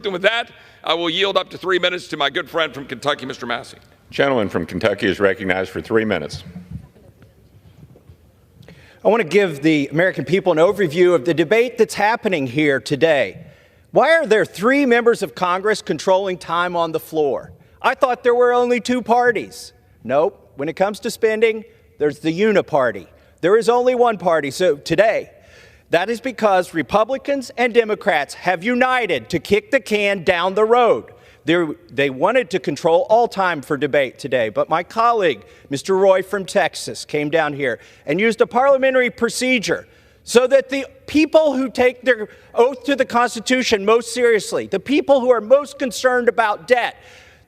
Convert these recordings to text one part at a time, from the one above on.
And with that, I will yield up to 3 minutes to my good friend from Kentucky, Mr. Massie. Gentleman from Kentucky is recognized for 3 minutes. I want to give the American people an overview of the debate that's happening here today. Why are there 3 members of Congress controlling time on the floor? I thought there were only 2 parties. Nope. When it comes to spending, there's the uniparty. There is only one party. So today, that is because Republicans and Democrats have united to kick the can down the road. They wanted to control all time for debate today, but my colleague, Mr. Roy from Texas, came down here and used a parliamentary procedure so that the people who take their oath to the Constitution most seriously, the people who are most concerned about debt,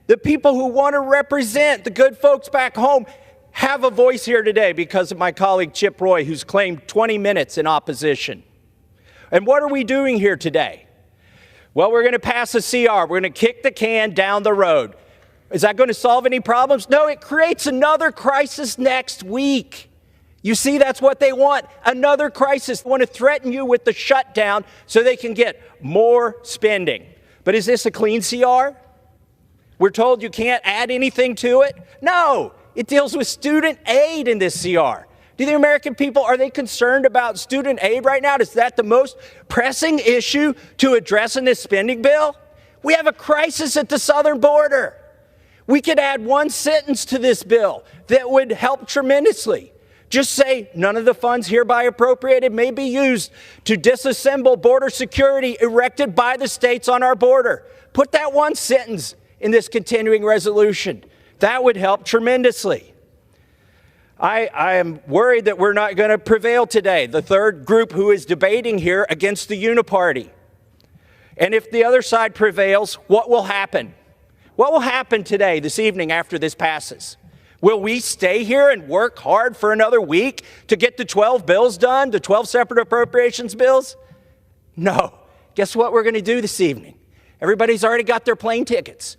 the people who want to represent the good folks back home, have a voice here today because of my colleague Chip Roy, who's claimed 20 minutes in opposition. And what are we doing here today? Well, we're going to pass a CR. We're going to kick the can down the road. Is that going to solve any problems? No, it creates another crisis next week. You see, that's what they want, another crisis. They want to threaten you with the shutdown so they can get more spending. But is this a clean CR? We're told you can't add anything to it? No, it deals with student aid in this CR. Do the American people, are they concerned about student aid right now? Is that the most pressing issue to address in this spending bill? We have a crisis at the southern border. We could add one sentence to this bill that would help tremendously. Just say none of the funds hereby appropriated may be used to disassemble border security erected by the states on our border. Put that one sentence in this continuing resolution. That would help tremendously. I am worried that we're not going to prevail today, the third group who is debating here against the uniparty. And if the other side prevails, what will happen? What will happen today, this evening, after this passes? Will we stay here and work hard for another week to get the 12 bills done, the 12 separate appropriations bills? No. Guess what we're going to do this evening? Everybody's already got their plane tickets.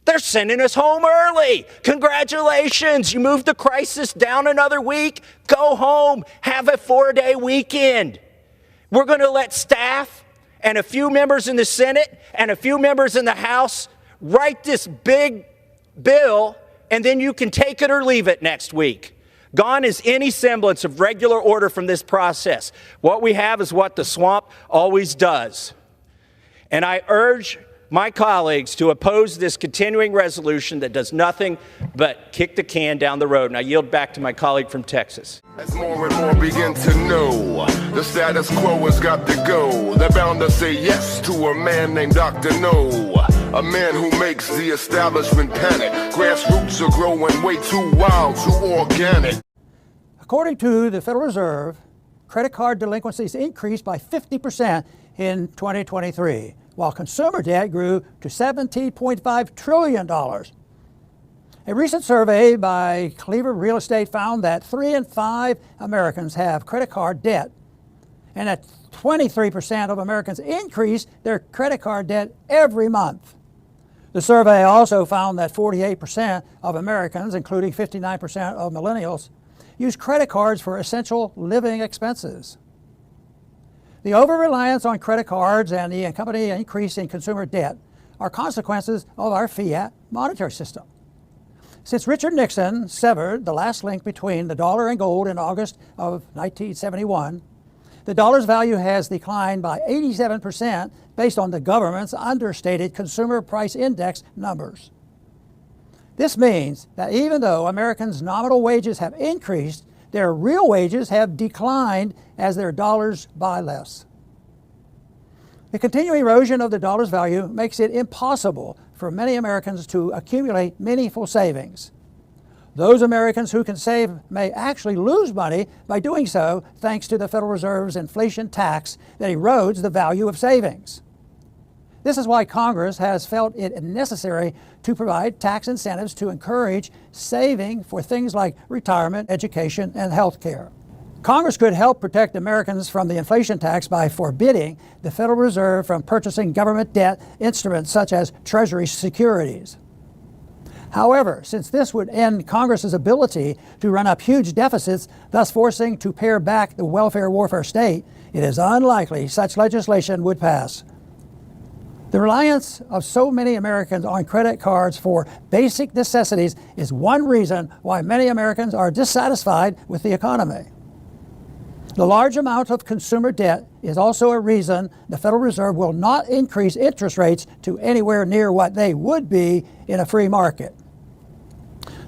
They're sending us home early. Congratulations. You moved the crisis down another week. Go home. Have a 4-day weekend. We're going to let staff and a few members in the Senate and a few members in the House write this big bill, and then you can take it or leave it next week. Gone is any semblance of regular order from this process. What we have is what the swamp always does. And I urge my colleagues to oppose this continuing resolution that does nothing but kick the can down the road. And I yield back to my colleague from Texas. As more and more begin to know the status quo has got to go, they're bound to say yes to a man named Dr. No, a man who makes the establishment panic. Grassroots are growing way too wild, too organic. According to the Federal Reserve, credit card delinquencies increased by 50% in 2023. While consumer debt grew to $17.5 trillion. A recent survey by Cleveland Real Estate found that 3 in 5 Americans have credit card debt, and that 23% of Americans increase their credit card debt every month. The survey also found that 48% of Americans, including 59% of millennials, use credit cards for essential living expenses. The over-reliance on credit cards and the accompanying increase in consumer debt are consequences of our fiat monetary system. Since Richard Nixon severed the last link between the dollar and gold in August of 1971, the dollar's value has declined by 87% based on the government's understated consumer price index numbers. This means that even though Americans' nominal wages have increased, their real wages have declined as their dollars buy less. The continuing erosion of the dollar's value makes it impossible for many Americans to accumulate meaningful savings. Those Americans who can save may actually lose money by doing so thanks to the Federal Reserve's inflation tax that erodes the value of savings. This is why Congress has felt it necessary to provide tax incentives to encourage saving for things like retirement, education, and health care. Congress could help protect Americans from the inflation tax by forbidding the Federal Reserve from purchasing government debt instruments such as Treasury securities. However, since this would end Congress's ability to run up huge deficits, thus forcing to pare back the welfare warfare state, it is unlikely such legislation would pass. The reliance of so many Americans on credit cards for basic necessities is one reason why many Americans are dissatisfied with the economy. The large amount of consumer debt is also a reason the Federal Reserve will not increase interest rates to anywhere near what they would be in a free market.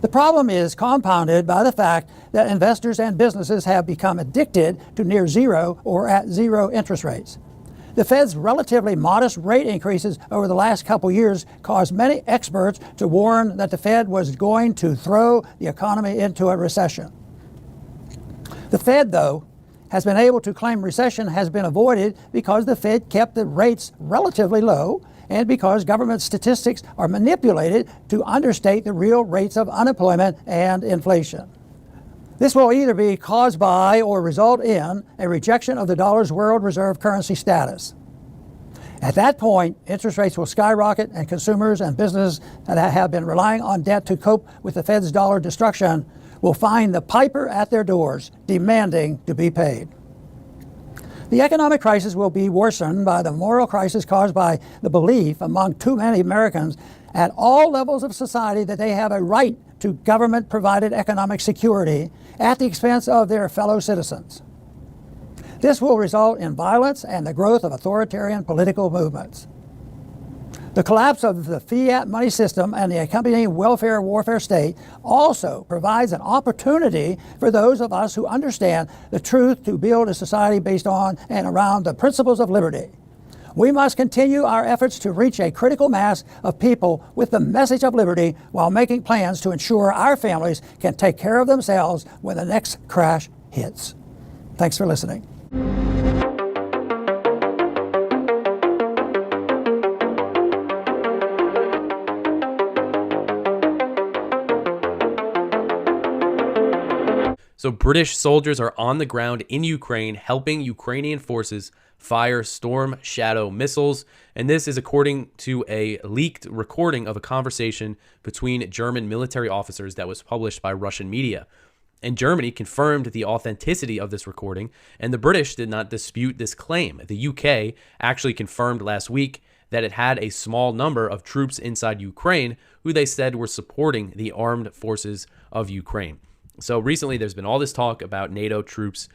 The problem is compounded by the fact that investors and businesses have become addicted to near zero or at zero interest rates. The Fed's relatively modest rate increases over the last couple years caused many experts to warn that the Fed was going to throw the economy into a recession. The Fed, though, has been able to claim recession has been avoided because the Fed kept the rates relatively low and because government statistics are manipulated to understate the real rates of unemployment and inflation. This will either be caused by or result in a rejection of the dollar's world reserve currency status. At that point, interest rates will skyrocket and consumers and businesses that have been relying on debt to cope with the Fed's dollar destruction will find the piper at their doors, demanding to be paid. The economic crisis will be worsened by the moral crisis caused by the belief among too many Americans at all levels of society that they have a right to government-provided economic security at the expense of their fellow citizens. This will result in violence and the growth of authoritarian political movements. The collapse of the fiat money system and the accompanying welfare warfare state also provides an opportunity for those of us who understand the truth to build a society based on and around the principles of liberty. We must continue our efforts to reach a critical mass of people with the message of liberty while making plans to ensure our families can take care of themselves when the next crash hits. Thanks for listening. So British soldiers are on the ground in Ukraine helping Ukrainian forces fire Storm Shadow missiles. And this is according to a leaked recording of a conversation between German military officers that was published by Russian media. And Germany confirmed the authenticity of this recording, and the British did not dispute this claim. The UK actually confirmed last week that it had a small number of troops inside Ukraine who they said were supporting the armed forces of Ukraine. So recently there's been all this talk about NATO troops,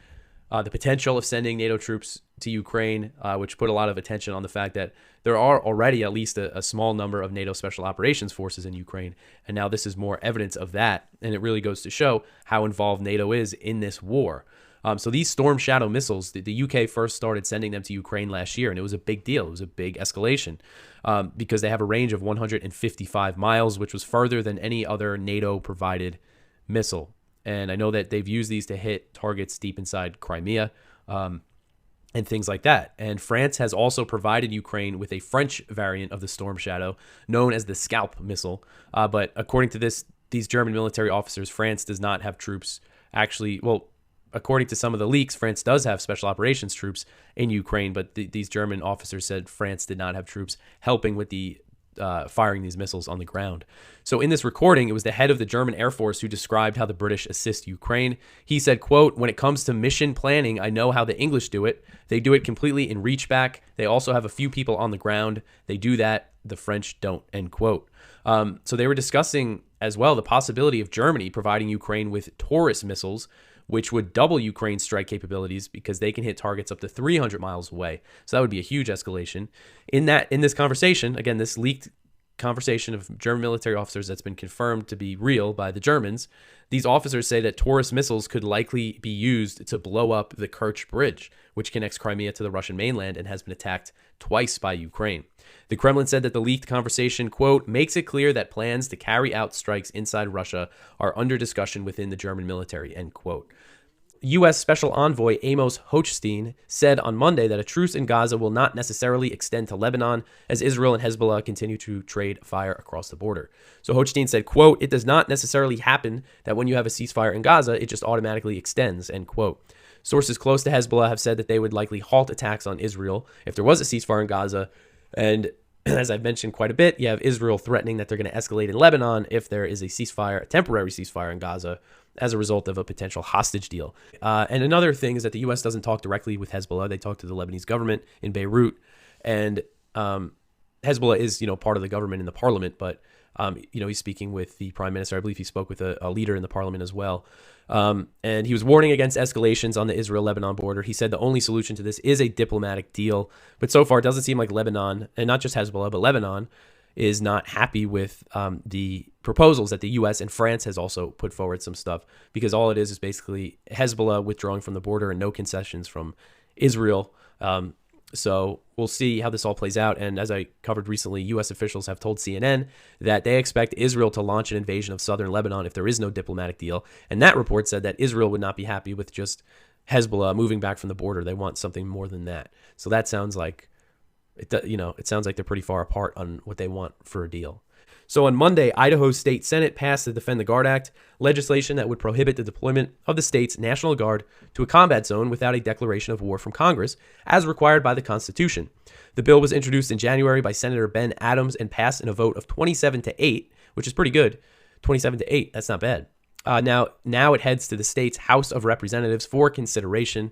the potential of sending NATO troops to Ukraine, which put a lot of attention on the fact that there are already at least a small number of NATO special operations forces in Ukraine. And now this is more evidence of that. And it really goes to show how involved NATO is in this war. So these Storm Shadow missiles, the UK first started sending them to Ukraine last year, and it was a big deal. It was a big escalation because they have a range of 155 miles, which was further than any other NATO-provided missile. And I know that they've used these to hit targets deep inside Crimea and things like that. And France has also provided Ukraine with a French variant of the Storm Shadow known as the Scalp missile. But according to these German military officers, France does not have troops actually. Well, according to some of the leaks, France does have special operations troops in Ukraine. But these German officers said France did not have troops helping with the firing these missiles on the ground. So in this recording, it was the head of the German Air Force who described how the British assist Ukraine. He said, quote, "When it comes to mission planning, I know how the English do it. They do it completely in reach back. They also have a few people on the ground. They do that. The French don't," end quote. So they were discussing as well the possibility of Germany providing Ukraine with Taurus missiles, which would double Ukraine's strike capabilities because they can hit targets up to 300 miles away. So that would be a huge escalation. In this conversation, again, this leaked conversation of German military officers that's been confirmed to be real by the Germans, these officers say that Taurus missiles could likely be used to blow up the Kerch Bridge, which connects Crimea to the Russian mainland and has been attacked twice by Ukraine. The Kremlin said that the leaked conversation, quote, "makes it clear that plans to carry out strikes inside Russia are under discussion within the German military," end quote. U.S. Special Envoy Amos Hochstein said on Monday that a truce in Gaza will not necessarily extend to Lebanon as Israel and Hezbollah continue to trade fire across the border. So Hochstein said, quote, "It does not necessarily happen that when you have a ceasefire in Gaza, it just automatically extends," end quote. Sources close to Hezbollah have said that they would likely halt attacks on Israel if there was a ceasefire in Gaza. And as I've mentioned quite a bit, you have Israel threatening that they're going to escalate in Lebanon if there is a ceasefire, a temporary ceasefire in Gaza as a result of a potential hostage deal. And another thing is that the U.S. doesn't talk directly with Hezbollah. They talk to the Lebanese government in Beirut. And Hezbollah Hezbollah is, part of the government in the parliament, but, he's speaking with the prime minister. I believe he spoke with a leader in the parliament as well. And he was warning against escalations on the Israel-Lebanon border. He said the only solution to this is a diplomatic deal. But so far, it doesn't seem like Lebanon, and not just Hezbollah, but Lebanon, is not happy with the proposals that the U.S. and France has also put forward some stuff, because all it is basically Hezbollah withdrawing from the border and no concessions from Israel. So we'll see how this all plays out. And as I covered recently, U.S. officials have told CNN that they expect Israel to launch an invasion of southern Lebanon if there is no diplomatic deal. And that report said that Israel would not be happy with just Hezbollah moving back from the border. They want something more than that. So that sounds like, it sounds like they're pretty far apart on what they want for a deal. So on Monday, Idaho State Senate passed the Defend the Guard Act, legislation that would prohibit the deployment of the state's National Guard to a combat zone without a declaration of war from Congress, as required by the Constitution. The bill was introduced in January by Senator Ben Adams and passed in a vote of 27-8, which is pretty good. 27-8, that's not bad. Now it heads to the state's House of Representatives for consideration.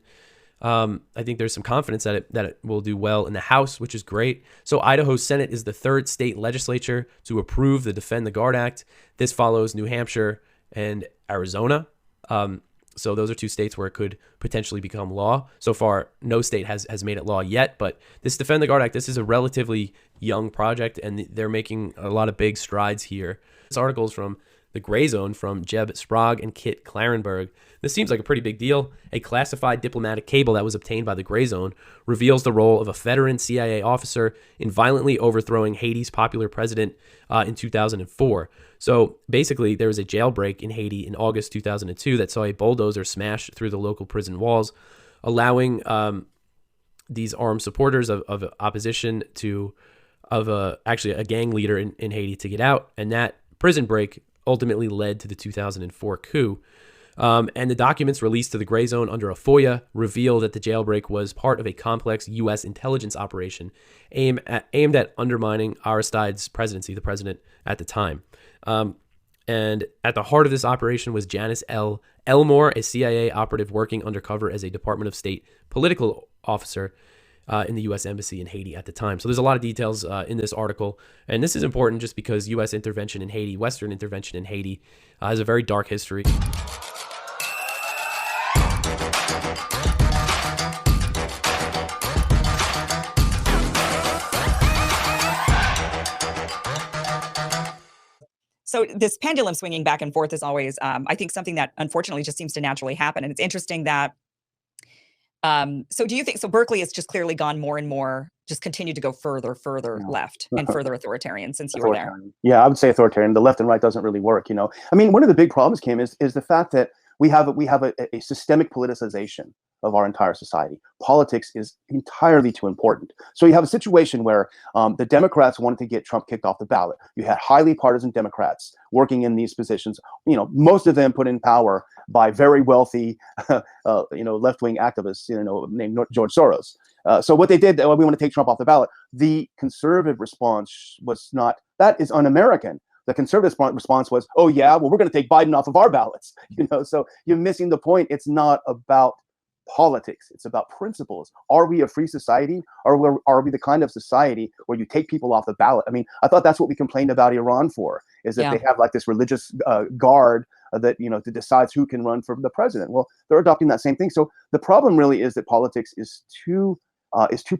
I think there's some confidence that it will do well in the House, which is great. So Idaho Senate is the third state legislature to approve the Defend the Guard Act. This follows New Hampshire and Arizona. So those are two states where it could potentially become law. So far, no state has made it law yet, but this Defend the Guard Act, this is a relatively young project, and they're making a lot of big strides here. This article is from The Gray Zone from Jeb Sprague and Kit Clarenberg. This seems like a pretty big deal. A classified diplomatic cable that was obtained by The Gray Zone reveals the role of a veteran CIA officer in violently overthrowing Haiti's popular president in 2004. So basically, there was a jailbreak in Haiti in August 2002 that saw a bulldozer smash through the local prison walls, allowing these armed supporters of opposition actually a gang leader in Haiti to get out. And that prison break ultimately led to the 2004 coup. And the documents released to the Gray Zone under a FOIA reveal that the jailbreak was part of a complex U.S. intelligence operation aimed at undermining Aristide's presidency, the president at the time. And at the heart of this operation was Janice L. Elmore, a CIA operative working undercover as a Department of State political officer in the U.S. Embassy in Haiti at the time. So there's a lot of details in this article. And this is important just because U.S. intervention in Haiti, Western intervention in Haiti, has a very dark history. So this pendulum swinging back and forth is always, I think, something that unfortunately just seems to naturally happen. And it's interesting that, so do you think, so Berkeley has just clearly gone more and more, just continued to go further left and further authoritarian since you were there? Yeah, I would say authoritarian. The left and right doesn't really work, I mean, one of the big problems, Kim, is the fact that we have a systemic politicization of our entire society. Politics is entirely too important. So you have a situation where the Democrats wanted to get Trump kicked off the ballot. You had highly partisan Democrats working in these positions, most of them put in power by very wealthy, left-wing activists, named George Soros. So what they did, we want to take Trump off the ballot. The conservative response was not, that is un-American. The conservative response was, oh yeah, well, we're going to take Biden off of our ballots. So you're missing the point. It's not about politics. It's about principles. Are we a free society, or are we the kind of society where you take people off the ballot? I mean, I thought that's what we complained about Iran for, is that they have like this religious guard that, that decides who can run for the president. Well, they're adopting that same thing. So the problem really is that politics is too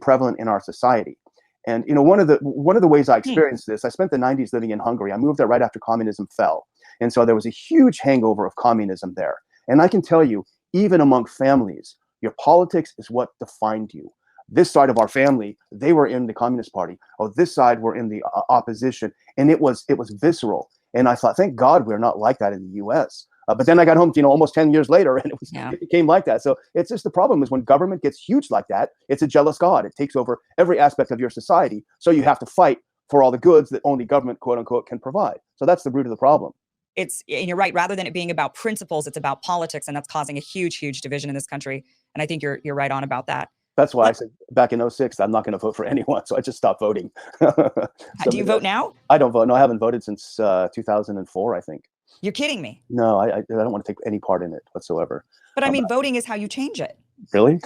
prevalent in our society. And one of the ways I experienced this, I spent the 90s living in Hungary. I moved there right after communism fell, and so there was a huge hangover of communism there. And I can tell you, even among families, your politics is what defined you. This side of our family, they were in the Communist Party. Oh, this side were in the opposition, and it was visceral. And I thought, thank God we're not like that in the U.S. But then I got home, almost 10 years later, and it became like that. So it's just the problem is when government gets huge like that, it's a jealous God. It takes over every aspect of your society. So you have to fight for all the goods that only government, quote unquote, can provide. So that's the root of the problem. And you're right. Rather than it being about principles, it's about politics, and that's causing a huge, huge division in this country. And I think you're right on about that. That's why I said back in 2006, I'm not going to vote for anyone. So I just stopped voting. Do you vote now? I don't vote. No, I haven't voted since 2004, I think. You're kidding me. No, I don't want to take any part in it whatsoever. But I mean, voting is how you change it. Really?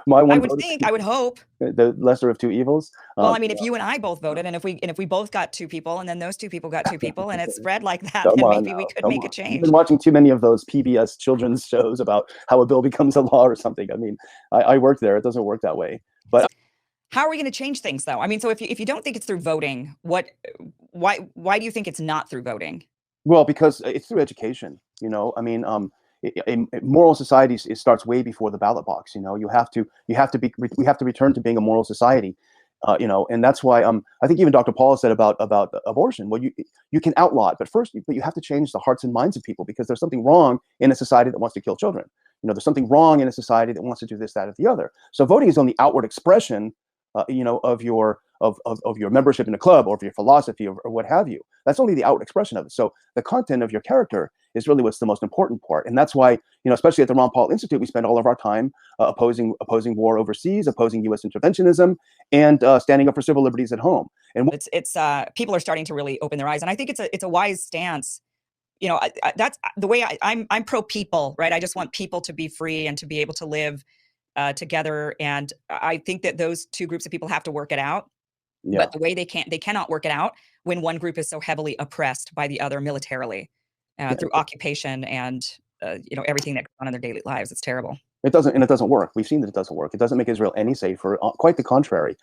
My one I would vote, think, I would hope. the lesser of two evils. Well, I mean, if you and I both voted, and if we both got 2 people, and then those 2 people got 2 people, and it spread like that, Come then on maybe we now, could come make a on. You've change. been watching too many of those PBS children's shows about how a bill becomes a law or something. I mean, I work there. It doesn't work that way. But How are we going to change things, though? I mean, so if you don't think it's through voting, why do you think it's not through voting? well, because it's through education. You know, I mean, a moral society it starts way before the ballot box. You know, we have to return to being a moral society. You know, and that's why I think even Dr. Paul said about abortion. Well, you can outlaw it, but you have to change the hearts and minds of people, because there's something wrong in a society that wants to kill children. You know, there's something wrong in a society that wants to do this, that, or the other. So voting is only outward expression, you know, of your membership in a club, or of your philosophy, or what have you. That's only the outward expression of it. So the content of your character is really what's the most important part. And that's why, you know, especially at the Ron Paul Institute, we spend all of our time opposing war overseas, opposing U.S. interventionism, and standing up for civil liberties at home. And It's people are starting to really open their eyes, and I think it's a wise stance. You know, that's the way I'm pro people, right? I just want people to be free and to be able to live together, and I think that those 2 groups of people have to work it out. yeah, But the way they cannot work it out when one group is so heavily oppressed by the other militarily through occupation and you know, everything that goes on in their daily lives. It's terrible. it doesn't work. We've seen that it doesn't work. It doesn't make Israel any safer. Quite the contrary.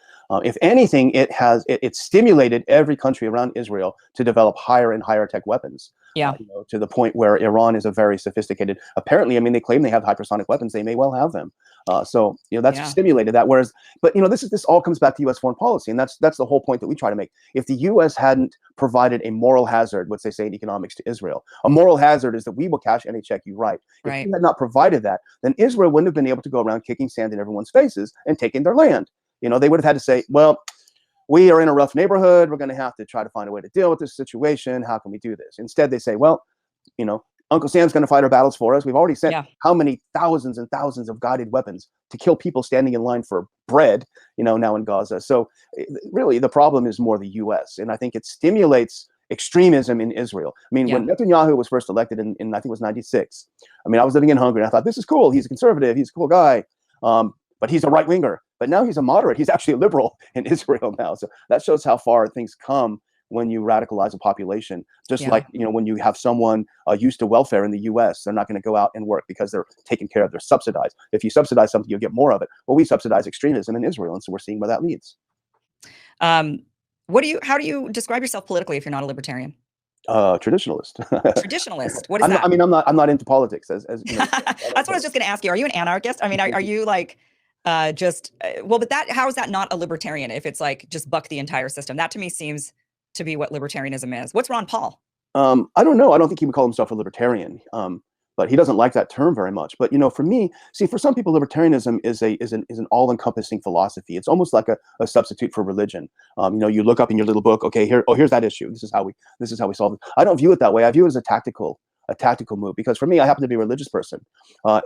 If anything, it stimulated every country around Israel to develop higher and higher tech weapons. Yeah. You know, to the point where Iran is a very sophisticated. Apparently, I mean, they claim they have hypersonic weapons. They may well have them. So you know, that's stimulated that. Whereas, but you know, this all comes back to U.S. foreign policy, and that's the whole point that we try to make. If the U.S. hadn't provided a moral hazard, what they say in economics, to Israel, a moral hazard is that we will cash any check you write. If we had not provided that, then Israel wouldn't have been able to go around kicking sand in everyone's faces and taking their land. You know, they would have had to say, well, we are in a rough neighborhood. We're going to have to try to find a way to deal with this situation. How can we do this? Instead, they say, well, you know, Uncle Sam's going to fight our battles for us. We've already sent how many thousands and thousands of guided weapons to kill people standing in line for bread, you know, now in Gaza. So really, the problem is more the U.S. And I think it stimulates extremism in Israel. I mean, when Netanyahu was first elected in I think it was 96, I mean, I was living in Hungary and I thought, this is cool. He's a conservative. He's a cool guy. But he's a right winger. But now he's a moderate. He's actually a liberal in Israel now. So that shows how far things come when you radicalize a population. Just like, you know, when you have someone used to welfare in the U.S., they're not going to go out and work because they're taken care of. They're subsidized. If you subsidize something, you'll get more of it. Well, we subsidize extremism in Israel, and so we're seeing where that leads. How do you describe yourself politically if you're not a libertarian? Traditionalist. Traditionalist. What is that? I mean, I'm not into politics. As you know, that's what I was just going to ask you. Are you an anarchist? I mean, are you like well, but how is that not a libertarian if it's like just buck the entire system? That to me seems to be what libertarianism is. What's Ron Paul? I don't know. I don't think he would call himself a libertarian. But he doesn't like that term very much. But you know, for me, see, for some people, libertarianism is an all-encompassing philosophy. It's almost like a substitute for religion. You know, you look up in your little book, okay, here's that issue. This is how we solve it. I don't view it that way. I view it as a tactical move, because for me, I happen to be a religious person,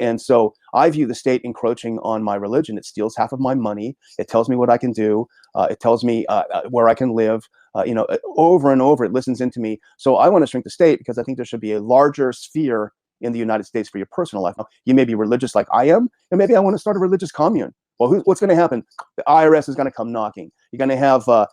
and so I view the state encroaching on my religion. It steals half of my money. It tells me what I can do. It tells me where I can live. You know, over and over, it listens into me. So I want to shrink the state because I think there should be a larger sphere in the United States for your personal life. Now, you may be religious like I am, and maybe I want to start a religious commune. Well, what's going to happen? The IRS is going to come knocking. You're going to have the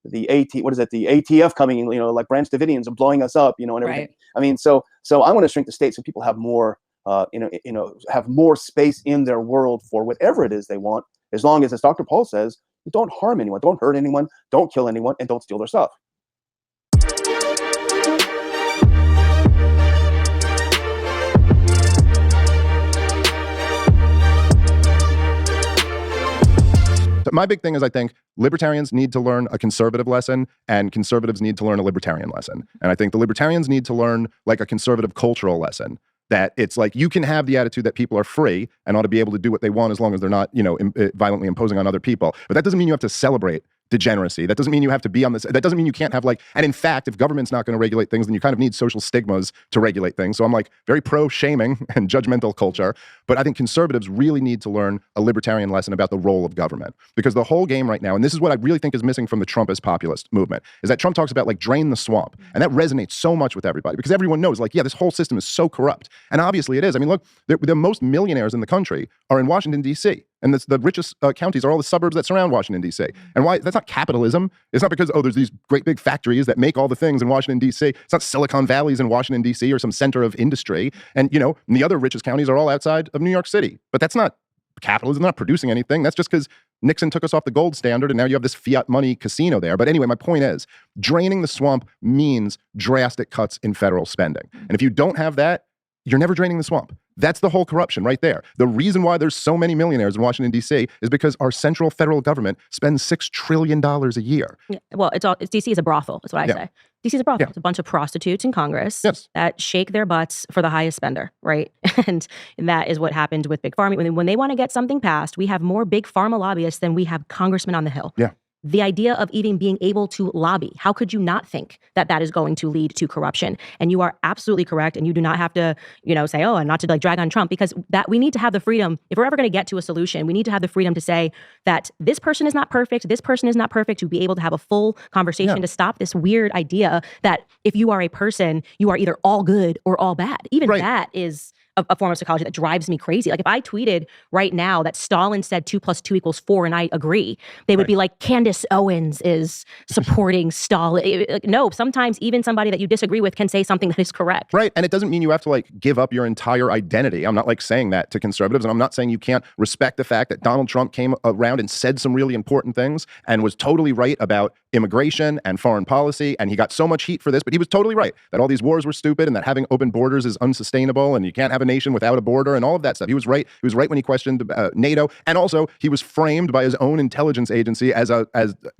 ATF coming, you know, like Branch Davidians and blowing us up, you know, and everything. Right. I mean, so I want to shrink the state so people have more, have more space in their world for whatever it is they want, as long as Dr. Paul says, you don't harm anyone, don't hurt anyone, don't kill anyone, and don't steal their stuff. My big thing is I think libertarians need to learn a conservative lesson and conservatives need to learn a libertarian lesson. And I think the libertarians need to learn like a conservative cultural lesson, that it's like you can have the attitude that people are free and ought to be able to do what they want as long as they're not, you know, violently imposing on other people. But that doesn't mean you have to celebrate degeneracy. That doesn't mean you have to be on this. That doesn't mean you can't have like, and in fact, if government's not going to regulate things, then you kind of need social stigmas to regulate things. So I'm like very pro shaming and judgmental culture. But I think conservatives really need to learn a libertarian lesson about the role of government, because the whole game right now, and this is what I really think is missing from the Trumpist populist movement, is that Trump talks about like drain the swamp. And that resonates so much with everybody because everyone knows like, yeah, this whole system is so corrupt. And obviously it is. I mean, look, the most millionaires in the country are in Washington, D.C. And the richest counties are all the suburbs that surround Washington, D.C. And why? That's not capitalism. It's not because, oh, there's these great big factories that make all the things in Washington, D.C. It's not Silicon Valley's in Washington, D.C. or some center of industry. And, you know, the other richest counties are all outside of New York City. But that's not capitalism, not producing anything. That's just because Nixon took us off the gold standard and now you have this fiat money casino there. But anyway, my point is, draining the swamp means drastic cuts in federal spending. And if you don't have that, you're never draining the swamp. That's the whole corruption right there. The reason why there's so many millionaires in Washington, D.C. is because our central federal government spends $6 trillion a year. Yeah, well, D.C. is a brothel, is what I say. D.C. is a brothel. It's a bunch of prostitutes in Congress that shake their butts for the highest spender, right? And that is what happened with Big Pharma. When they want to get something passed, we have more Big Pharma lobbyists than we have congressmen on the Hill. Yeah. The idea of even being able to lobby, how could you not think that that is going to lead to corruption? And you are absolutely correct. And you do not have to, you know, say, oh, and not to like drag on Trump, because that we need to have the freedom. If we're ever going to get to a solution, we need to have the freedom to say that this person is not perfect. This person is not perfect, to be able to have a full conversation to stop this weird idea that if you are a person, you are either all good or all bad. Even that is a form of psychology that drives me crazy. Like if I tweeted right now that Stalin said 2 + 2 = 4 and I agree, they would be like, Candace Owens is supporting Stalin. No, sometimes even somebody that you disagree with can say something that is correct. Right. And it doesn't mean you have to like give up your entire identity. I'm not like saying that to conservatives. And I'm not saying you can't respect the fact that Donald Trump came around and said some really important things and was totally right about immigration and foreign policy. And he got so much heat for this, but he was totally right that all these wars were stupid and that having open borders is unsustainable and you can't have a nation without a border and all of that stuff. He was right. He was right when he questioned NATO. And also he was framed by his own intelligence agency as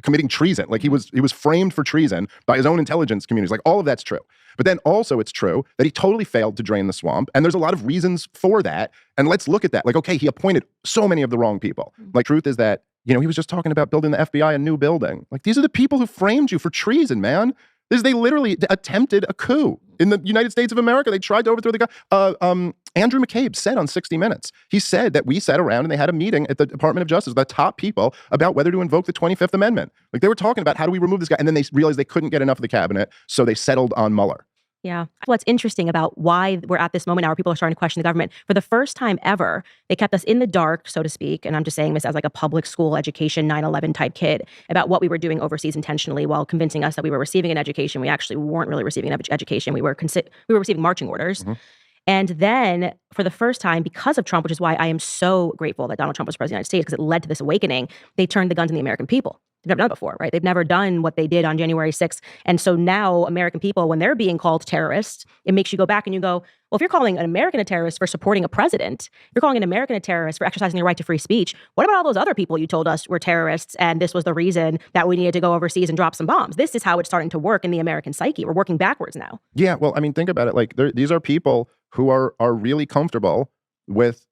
committing treason. Like he was framed for treason by his own intelligence communities. Like all of that's true. But then also it's true that he totally failed to drain the swamp. And there's a lot of reasons for that. And let's look at that. Like, okay, he appointed so many of the wrong people. Like truth is that, you know, he was just talking about building the FBI a new building. Like these are the people who framed you for treason, man. They literally attempted a coup in the United States of America. They tried to overthrow the guy. Andrew McCabe said on 60 Minutes, he said that we sat around and they had a meeting at the Department of Justice, the top people, about whether to invoke the 25th Amendment. Like they were talking about how do we remove this guy? And then they realized they couldn't get enough of the cabinet, so they settled on Mueller. Yeah. What's interesting about why we're at this moment now where people are starting to question the government, for the first time ever, they kept us in the dark, so to speak, and I'm just saying this as like a public school education 9/11 type kid, about what we were doing overseas intentionally while convincing us that we were receiving an education. We actually weren't really receiving an education. We were receiving marching orders. Mm-hmm. And then for the first time, because of Trump, which is why I am so grateful that Donald Trump was president of the United States, because it led to this awakening, they turned the guns on the American people. They've never done it before, right? They've never done what they did on January 6th. And so now American people, when they're being called terrorists, it makes you go back and you go, well, if you're calling an American a terrorist for supporting a president, if you're calling an American a terrorist for exercising your right to free speech, what about all those other people you told us were terrorists and this was the reason that we needed to go overseas and drop some bombs? This is how it's starting to work in the American psyche. We're working backwards now. Yeah, well, I mean, think about it. Like these are people who are really comfortable with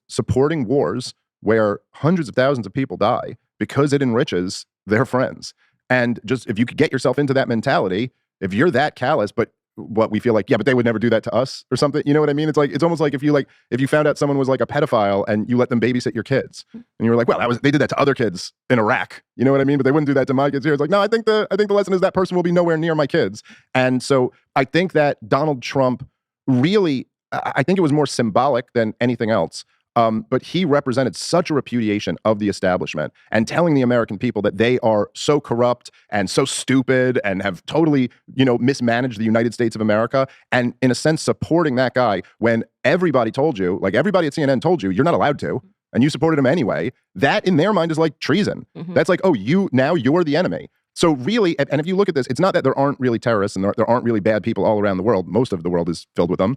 supporting wars where hundreds of thousands of people die because it enriches their friends. And just if you could get yourself into that mentality, if you're that callous, but what we feel like, yeah, but they would never do that to us or something. You know what I mean? It's almost like if you found out someone was like a pedophile and you let them babysit your kids and you were like, well, they did that to other kids in Iraq. You know what I mean? But they wouldn't do that to my kids here. It's like, no, I think the lesson is that person will be nowhere near my kids. And so I think that Donald Trump really, I think it was more symbolic than anything else. But he represented such a repudiation of the establishment and telling the American people that they are so corrupt and so stupid and have totally, mismanaged the United States of America. And in a sense, supporting that guy when everybody told you, like everybody at CNN told you, you're not allowed to, and you supported him anyway. That in their mind is like treason. Mm-hmm. That's like, oh, you're the enemy. So really, and if you look at this, it's not that there aren't really terrorists and there aren't really bad people all around the world. Most of the world is filled with them.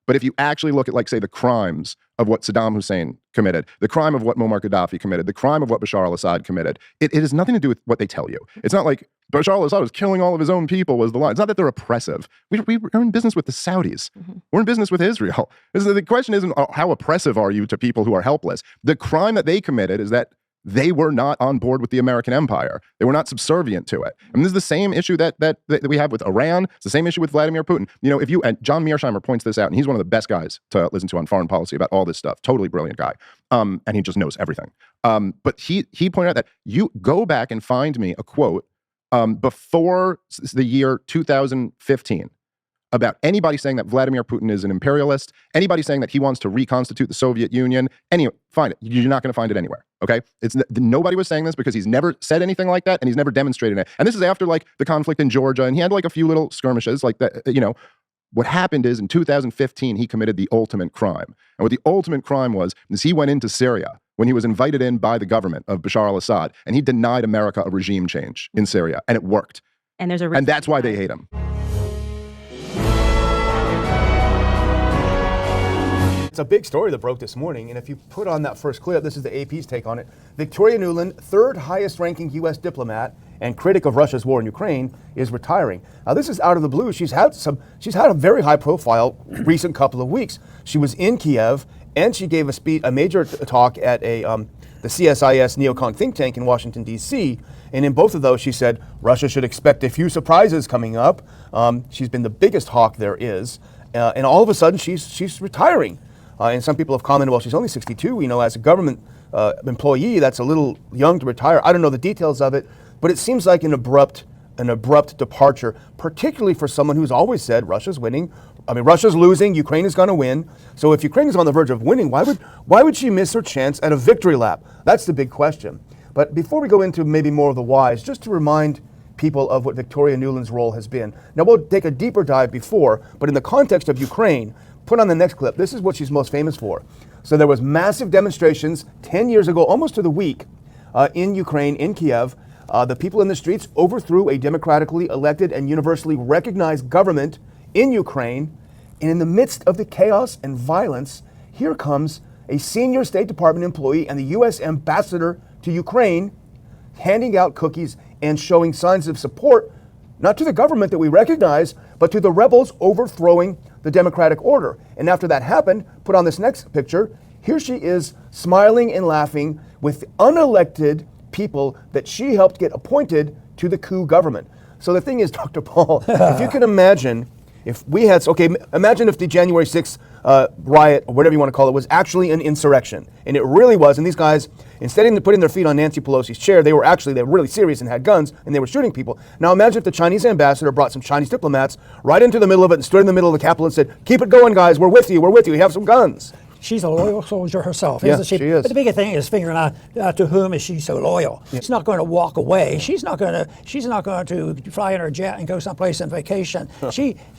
But if you actually look at, like, say, the crimes of what Saddam Hussein committed, the crime of what Muammar Gaddafi committed, the crime of what Bashar al-Assad committed, it has nothing to do with what they tell you. It's not like Bashar al-Assad was killing all of his own people was the line. It's not that they're oppressive. We're in business with the Saudis. Mm-hmm. We're in business with Israel. The question isn't how oppressive are you to people who are helpless. The crime that they committed is that they were not on board with the American empire. They were not subservient to it. And this is the same issue that we have with Iran. It's the same issue with Vladimir Putin. You know, and John Mearsheimer points this out, and he's one of the best guys to listen to on foreign policy about all this stuff. Totally brilliant guy. And he just knows everything. But he pointed out that you go back and find me a quote before the year 2015 about anybody saying that Vladimir Putin is an imperialist, anybody saying that he wants to reconstitute the Soviet Union. Anyway, find it. You're not going to find it anywhere. Okay, nobody was saying this because he's never said anything like that, and he's never demonstrated it. And this is after like the conflict in Georgia, and he had like a few little skirmishes like that. You know, what happened is in 2015 he committed the ultimate crime, and what the ultimate crime was is he went into Syria when he was invited in by the government of Bashar al-Assad, and he denied America a regime change in Syria, and it worked. And there's and that's why they hate him. It's a big story that broke this morning, and if you put on that first clip, this is the AP's take on it. Victoria Nuland, third highest ranking U.S. diplomat and critic of Russia's war in Ukraine, is retiring. Now, this is out of the blue. She's had a very high profile recent couple of weeks. She was in Kiev, and she gave a major talk at the CSIS neocon think tank in Washington, D.C., and in both of those, she said Russia should expect a few surprises coming up. She's been the biggest hawk there is, and all of a sudden, she's retiring. And some people have commented, well, she's only 62. You know, as a government employee, that's a little young to retire. I don't know the details of it, but it seems like an abrupt departure, particularly for someone who's always said Russia's winning. I mean, Russia's losing, Ukraine is going to win. So if Ukraine is on the verge of winning, why would she miss her chance at a victory lap? That's the big question. But before we go into maybe more of the whys, just to remind people of what Victoria Nuland's role has been. Now, we'll take a deeper dive before, but in the context of Ukraine, put on the next clip. This is what she's most famous for. So there was massive demonstrations 10 years ago, almost to the week, in Ukraine, in Kiev. The people in the streets overthrew a democratically elected and universally recognized government in Ukraine. And in the midst of the chaos and violence, here comes a senior State Department employee and the U.S. ambassador to Ukraine, handing out cookies and showing signs of support, not to the government that we recognize, but to the rebels overthrowing the democratic order. And after that happened, put on this next picture, here she is smiling and laughing with unelected people that she helped get appointed to the coup government. So the thing is, Dr. Paul, if you can imagine, if we had, imagine if the January 6th riot, or whatever you want to call it, was actually an insurrection. And it really was. And these guys, instead of putting their feet on Nancy Pelosi's chair, they were really serious and had guns, and they were shooting people. Now imagine if the Chinese ambassador brought some Chinese diplomats right into the middle of it and stood in the middle of the Capitol and said, keep it going, guys, we're with you, we have some guns. She's a loyal soldier herself, isn't she? She is. But the big thing is figuring out to whom is she so loyal. Yeah. She's not going to walk away. She's not going to fly in her jet and go someplace on vacation.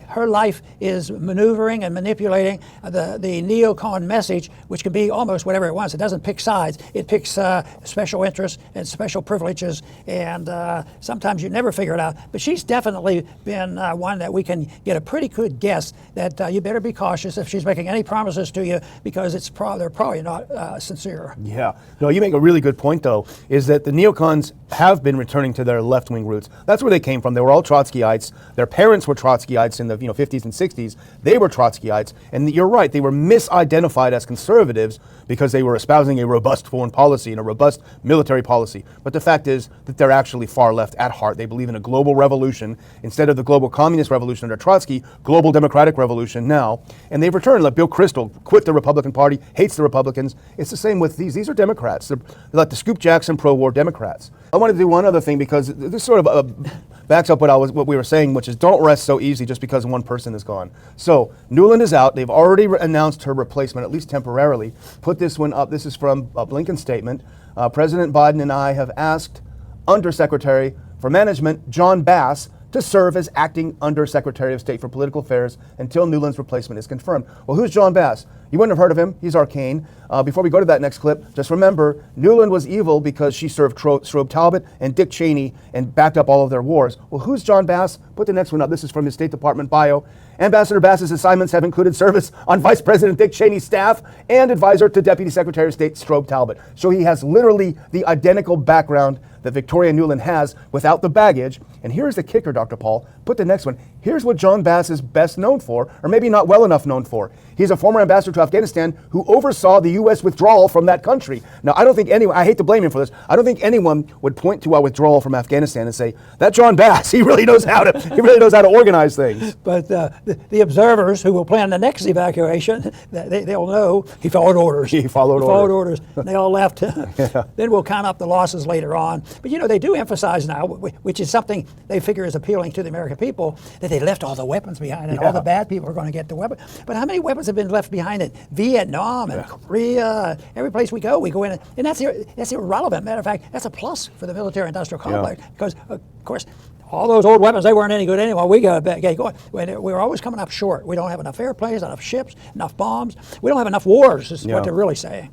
Her life is maneuvering and manipulating the neocon message, which can be almost whatever it wants. It doesn't pick sides. It picks special interests and special privileges, and sometimes you never figure it out. But she's definitely been one that we can get a pretty good guess that you better be cautious if she's making any promises to you, because they're probably not sincere. Yeah. No, you make a really good point, though, is that the neocons have been returning to their left-wing roots. That's where they came from. They were all Trotskyites. Their parents were Trotskyites in the 50s and 60s. They were Trotskyites. And you're right, they were misidentified as conservatives because they were espousing a robust foreign policy and a robust military policy. But the fact is that they're actually far left at heart. They believe in a global revolution instead of the global communist revolution under Trotsky, global democratic revolution now. And they've returned, like Bill Kristol quit the Republican Party, hates the Republicans. It's the same with these. These are Democrats. They're like the Scoop Jackson pro-war Democrats. I wanted to do one other thing because this sort of backs up what we were saying, which is don't rest so easy just because one person is gone. So Nuland is out. They've already announced her replacement, at least temporarily. Put this one up. This is from a Blinken statement. President Biden and I have asked Undersecretary for Management John Bass to serve as acting Undersecretary of State for Political Affairs until Nuland's replacement is confirmed. Well, who's John Bass? You wouldn't have heard of him. He's arcane. Before we go to that next clip, just remember, Nuland was evil because she served Strobe Talbot and Dick Cheney and backed up all of their wars. Well, who's John Bass? Put the next one up. This is from his State Department bio. Ambassador Bass's assignments have included service on Vice President Dick Cheney's staff and advisor to Deputy Secretary of State Strobe Talbot. So he has literally the identical background that Victoria Nuland has without the baggage. And here's the kicker, Dr. Paul. Put the next one. Here's what John Bass is best known for, or maybe not well enough known for. He's a former ambassador to Afghanistan who oversaw the U.S. withdrawal from that country. Now, I don't think anyone, I hate to blame him for this, I don't think anyone would point to our withdrawal from Afghanistan and say, that John Bass, he really knows how to organize things. But the observers who will plan the next evacuation, they'll know he followed orders. He followed orders. They all left. Yeah. Then we'll count up the losses later on. But you know, they do emphasize now, which is something they figure is appealing to the American people, that they left all the weapons behind and all the bad people are going to get the weapons. But how many weapons have been left behind in Vietnam and Korea? Every place we go in, and that's irrelevant. Matter of fact, that's a plus for the military-industrial complex because, of course, all those old weapons, they weren't any good anyway. We got going. We're always coming up short. We don't have enough airplanes, enough ships, enough bombs. We don't have enough wars, is what they're really saying.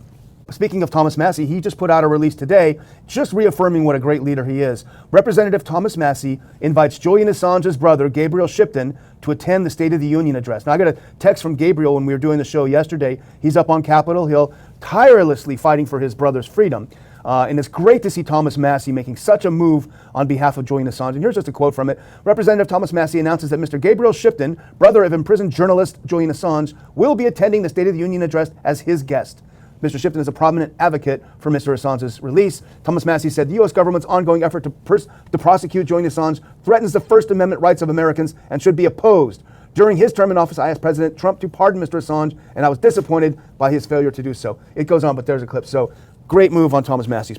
Speaking of Thomas Massie, he just put out a release today just reaffirming what a great leader he is. Representative Thomas Massie invites Julian Assange's brother, Gabriel Shipton, to attend the State of the Union address. Now, I got a text from Gabriel when we were doing the show yesterday. He's up on Capitol Hill, tirelessly fighting for his brother's freedom. And it's great to see Thomas Massie making such a move on behalf of Julian Assange. And here's just a quote from it. Representative Thomas Massie announces that Mr. Gabriel Shipton, brother of imprisoned journalist Julian Assange, will be attending the State of the Union address as his guest. Mr. Shipton is a prominent advocate for Mr. Assange's release. Thomas Massie said the U.S. government's ongoing effort to prosecute Julian Assange threatens the First Amendment rights of Americans and should be opposed. During his term in office, I asked President Trump to pardon Mr. Assange, and I was disappointed by his failure to do so. It goes on, but there's a clip. So great move on Thomas Massie's part.